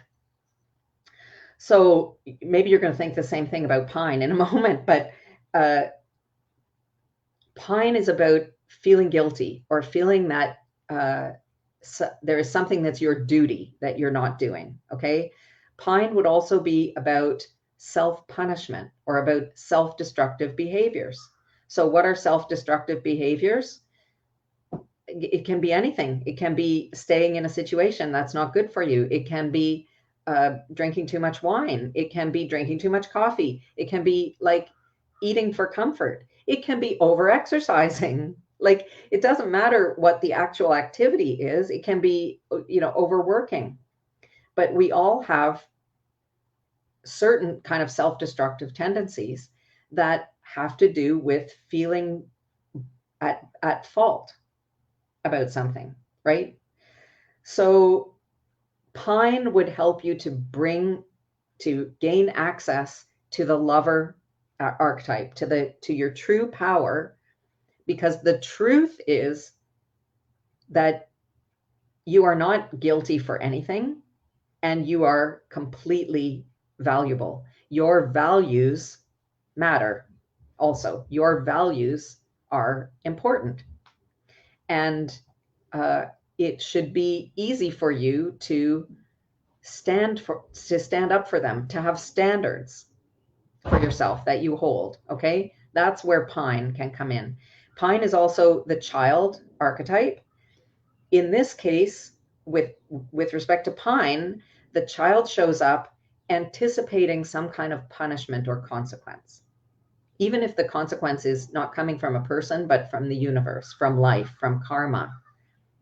So maybe you're going to think the same thing about pine in a moment, but pine is about feeling guilty or feeling that there is something that's your duty that you're not doing, okay? Pine would also be about self-punishment or about self-destructive behaviors. So what are self-destructive behaviors? It can be anything. It can be staying in a situation that's not good for you. It can be drinking too much wine. It can be drinking too much coffee. It can be like eating for comfort. It can be over-exercising. Like, it doesn't matter what the actual activity is. It can be, overworking. But we all have certain kind of self-destructive tendencies that have to do with feeling at fault about something, right? So pine would help you to gain access to the lover archetype, to your true power, because the truth is that you are not guilty for anything and you are completely valuable. Your values matter also. Your values are important. And it should be easy for you to stand up for them, to have standards for yourself that you hold. Okay, that's where pine can come in. Pine is also the child archetype. In this case, with respect to pine, the child shows up anticipating some kind of punishment or consequence, even if the consequence is not coming from a person, but from the universe, from life, from karma.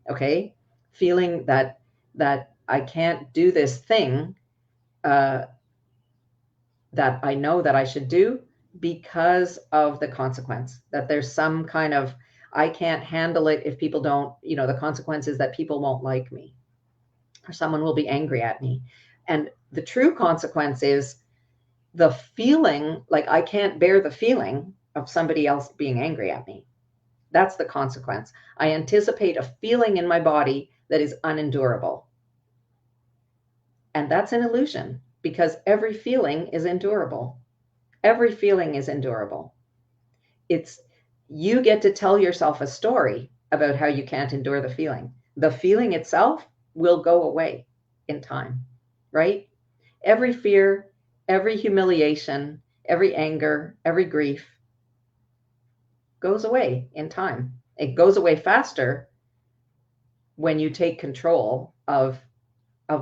Okay, feeling that I can't do this thing that I know that I should do because of the consequence, that there's some kind of, I can't handle it if people don't, the consequence is that people won't like me or someone will be angry at me. And the true consequence is the feeling, like I can't bear the feeling of somebody else being angry at me. That's the consequence. I anticipate a feeling in my body that is unendurable. And that's an illusion, because every feeling is endurable. Every feeling is endurable. You get to tell yourself a story about how you can't endure the feeling. The feeling itself will go away in time, right? Every fear, every humiliation, every anger, every grief goes away in time. It goes away faster when you take control of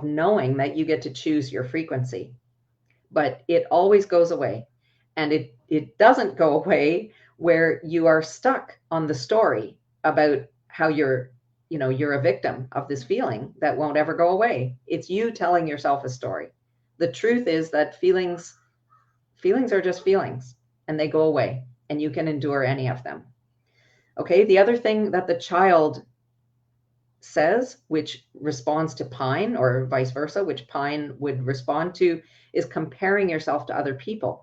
knowing that you get to choose your frequency. But it always goes away. And it doesn't go away where you are stuck on the story about how you're a victim of this feeling that won't ever go away. It's you telling yourself a story. The truth is that feelings are just feelings, and they go away, and you can endure any of them. Okay, the other thing that the child says, which responds to pine, or vice versa, which pine would respond to, is comparing yourself to other people.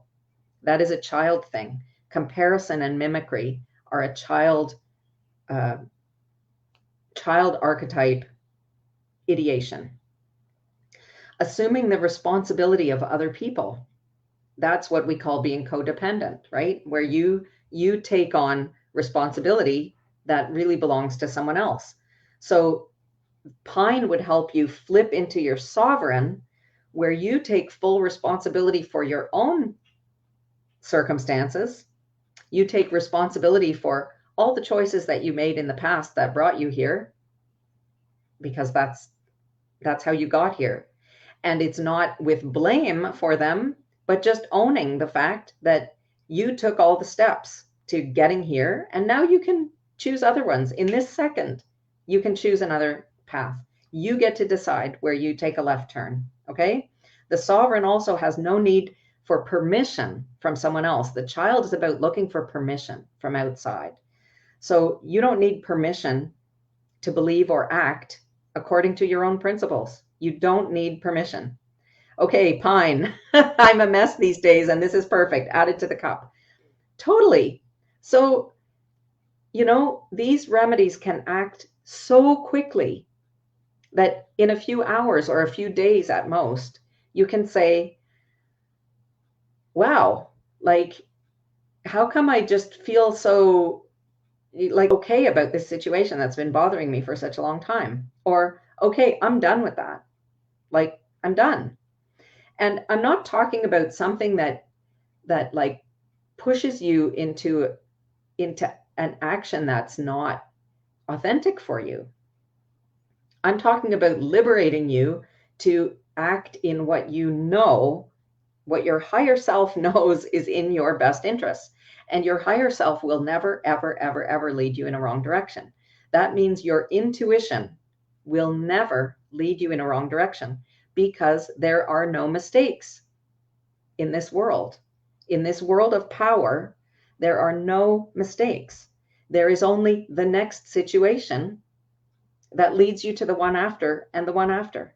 That is a child thing. Comparison and mimicry are a child child archetype ideation. Assuming the responsibility of other people. That's what we call being codependent, right? Where you take on responsibility that really belongs to someone else. So Pine would help you flip into your sovereign, where you take full responsibility for your own circumstances. You take responsibility for all the choices that you made in the past that brought you here, because that's how you got here. And it's not with blame for them, but just owning the fact that you took all the steps to getting here, and now you can choose other ones. In this second, you can choose another path. You get to decide where you take a left turn, okay? The sovereign also has no need for permission from someone else. The child is about looking for permission from outside. So you don't need permission to believe or act according to your own principles. You don't need permission. Okay, Pine, I'm a mess these days, and this is perfect. Add it to the cup. Totally. So, these remedies can act so quickly that in a few hours or a few days at most, you can say, wow, like, how come I just feel so okay about this situation that's been bothering me for such a long time? Or, okay, I'm done with that. Like, I'm done. And I'm not talking about something that like pushes you into an action that's not authentic for you. I'm talking about liberating you to act in what what your higher self knows is in your best interest. And your higher self will never, ever, ever, ever lead you in a wrong direction. That means your intuition will never lead you in a wrong direction, because there are no mistakes in this world. In this world of power, there are no mistakes. There is only the next situation that leads you to the one after and the one after.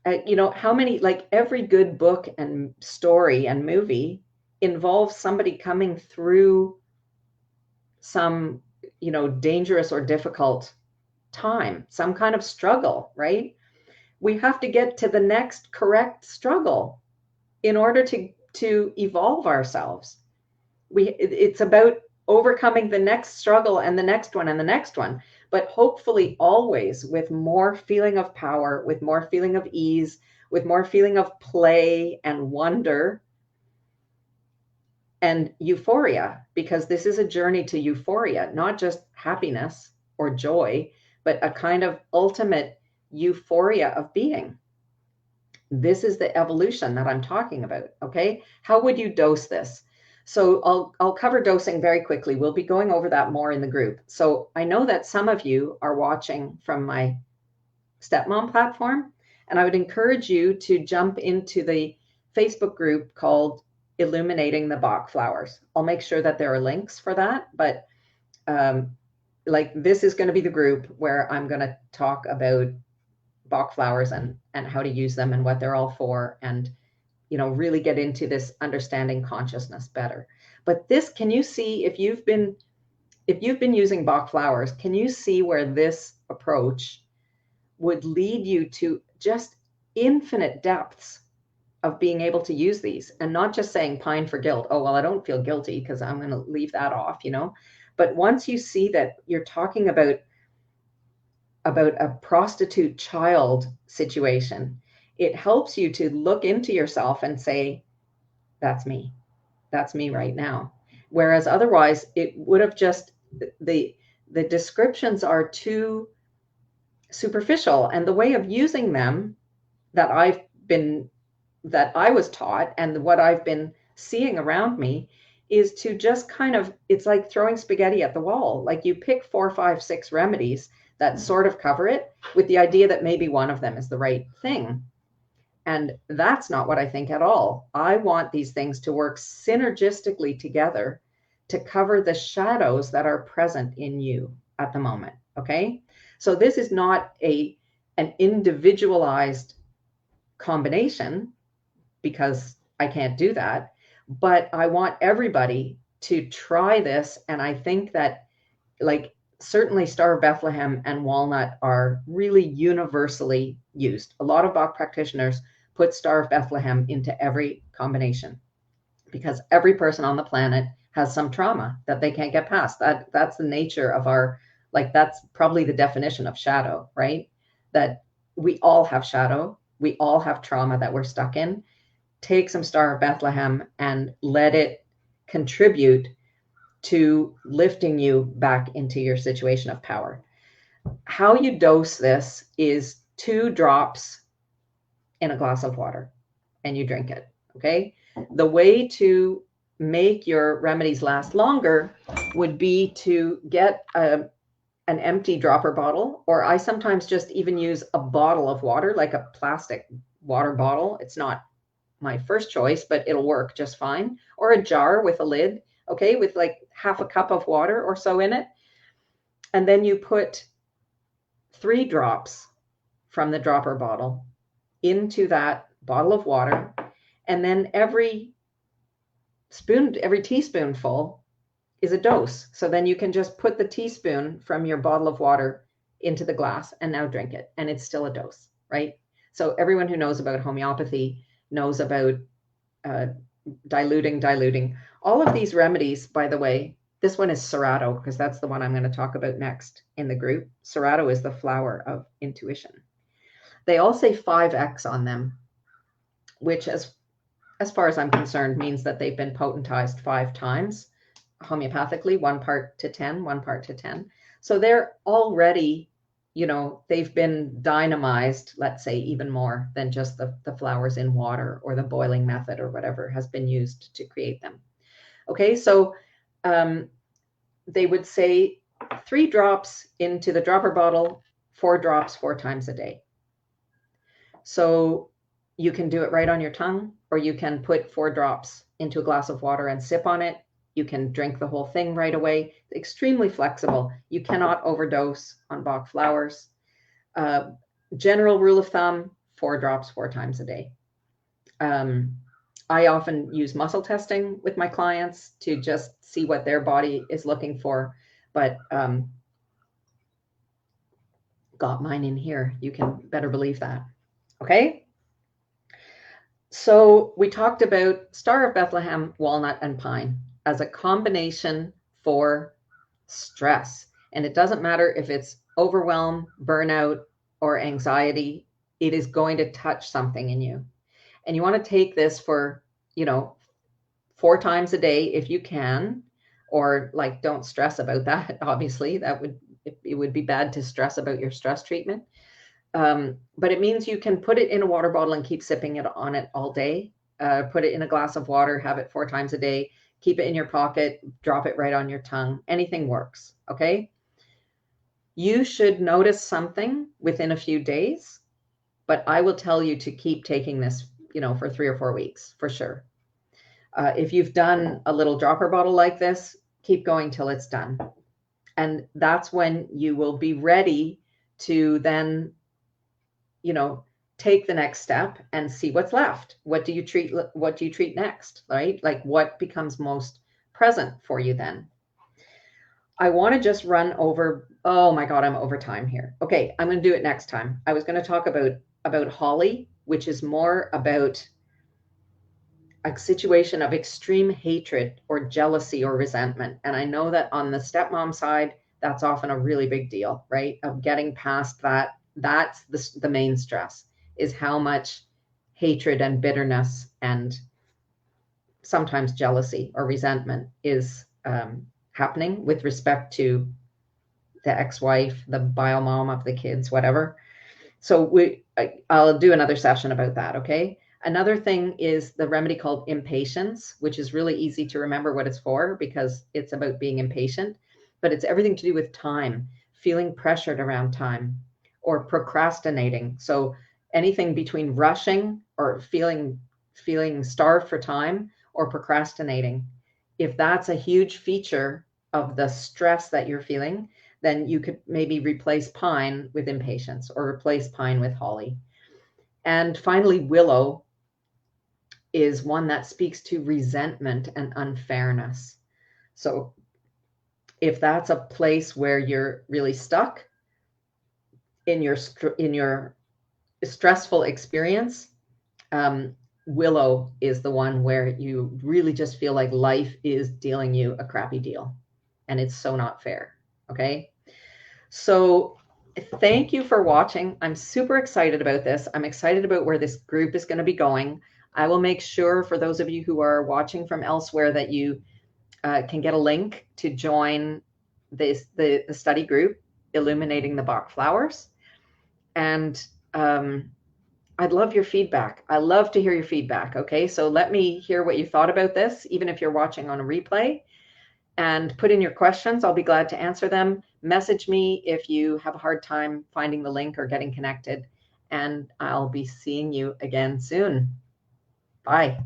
How many, like every good book and story and movie involves somebody coming through some, dangerous or difficult time, some kind of struggle, right? We have to get to the next correct struggle in order to evolve ourselves. It's about overcoming the next struggle and the next one and the next one, but hopefully always with more feeling of power, with more feeling of ease, with more feeling of play and wonder and euphoria, because this is a journey to euphoria, not just happiness or joy, but a kind of ultimate euphoria of being. This is the evolution that I'm talking about, okay? How would you dose this? So I'll cover dosing very quickly. We'll be going over that more in the group. So I know that some of you are watching from my stepmom platform, and I would encourage you to jump into the Facebook group called Illuminating the Bach Flowers. I'll make sure that there are links for that, but this is going to be the group where I'm going to talk about Bach flowers and how to use them and what they're all for, and really get into this understanding consciousness better. But this, can you see, if you've been using Bach flowers, can you see where this approach would lead you to just infinite depths of being able to use these, and not just saying pine for guilt. Oh, well, I don't feel guilty because I'm going to leave that off, But once you see that you're talking about a prostitute child situation, it helps you to look into yourself and say, that's me right now. Whereas otherwise it would have just, the descriptions are too superficial, and the way of using them that I was taught and what I've been seeing around me is to just kind of, it's like throwing spaghetti at the wall. Like you pick 4, 5, 6 remedies that sort of cover it, with the idea that maybe one of them is the right thing. And that's not what I think at all. I want these things to work synergistically together to cover the shadows that are present in you at the moment. Okay. So this is not an individualized combination, because I can't do that, but I want everybody to try this. And I think that, like, certainly Star of Bethlehem and walnut are really universally used. A lot of Bach practitioners put Star of Bethlehem into every combination because every person on the planet has some trauma that they can't get past. That's the nature of our, like, that's probably the definition of shadow, right? That we all have shadow. We all have trauma that we're stuck in. Take some Star of Bethlehem and let it contribute to lifting you back into your situation of power. How you dose this is 2 drops in a glass of water and you drink it. Okay. The way to make your remedies last longer would be to get an empty dropper bottle, or I sometimes just even use a bottle of water, like a plastic water bottle. It's not my first choice, but it'll work just fine. Or a jar with a lid, okay, with like half a cup of water or so in it. And then you put 3 drops from the dropper bottle into that bottle of water. And then every teaspoonful is a dose. So then you can just put the teaspoon from your bottle of water into the glass and now drink it. And it's still a dose, right? So everyone who knows about homeopathy knows about diluting. All of these remedies, by the way, this one is Serato, because that's the one I'm going to talk about next in the group. Serato is the flower of intuition. They all say 5x on them, which as far as I'm concerned means that they've been potentized 5 times homeopathically, 1 part to 10, 1 part to 10. So they're already, they've been dynamized, let's say, even more than just the flowers in water or the boiling method or whatever has been used to create them. Okay, so they would say 3 drops into the dropper bottle, 4 drops 4 times a day. So you can do it right on your tongue, or you can put 4 drops into a glass of water and sip on it. You can drink the whole thing right away. Extremely flexible. You cannot overdose on Bach flowers. General rule of thumb, 4 drops 4 times a day. I often use muscle testing with my clients to just see what their body is looking for. But got mine in here. You can better believe that. Okay. So we talked about Star of Bethlehem, walnut, and pine as a combination for stress. And it doesn't matter if it's overwhelm, burnout, or anxiety, it is going to touch something in you. And you want to take this for, 4 times a day if you can, or like, don't stress about that. Obviously, it would be bad to stress about your stress treatment. But it means you can put it in a water bottle and keep sipping it on it all day. Put it in a glass of water, have it 4 times a day, keep it in your pocket, drop it right on your tongue. Anything works, okay? You should notice something within a few days, but I will tell you to keep taking this, for 3 or 4 weeks, for sure. If you've done a little dropper bottle like this, keep going till it's done. And that's when you will be ready to then take the next step and see what's left. What do you treat next, right? Like, what becomes most present for you then? I want to just run over. Oh my God, I'm over time here. Okay, I'm going to do it next time. I was going to talk about holly, which is more about a situation of extreme hatred or jealousy or resentment. And I know that on the stepmom side, that's often a really big deal, right? Of getting past that. That's the main stress, is how much hatred and bitterness and sometimes jealousy or resentment is happening with respect to the ex-wife, the bio mom of the kids, whatever. So I'll do another session about that, okay? Another thing is the remedy called impatience, which is really easy to remember what it's for because it's about being impatient, but it's everything to do with time, feeling pressured around time, or procrastinating. So anything between rushing or feeling starved for time or procrastinating. If that's a huge feature of the stress that you're feeling, then you could maybe replace pine with impatience or replace pine with holly. And finally, willow is one that speaks to resentment and unfairness. So If that's a place where you're really stuck in your stressful experience, Willow is the one where you really just feel like life is dealing you a crappy deal, and it's so not fair. Okay. So thank you for watching. I'm super excited about this. I'm excited about where this group is going to be going. I will make sure for those of you who are watching from elsewhere that you can get a link to join the study group, Illuminating the Bach Flowers. And I'd love your feedback. I love to hear your feedback. Okay, so let me hear what you thought about this, even if you're watching on a replay, and put in your questions. I'll be glad to answer them. Message me if you have a hard time finding the link or getting connected, and I'll be seeing you again soon. Bye.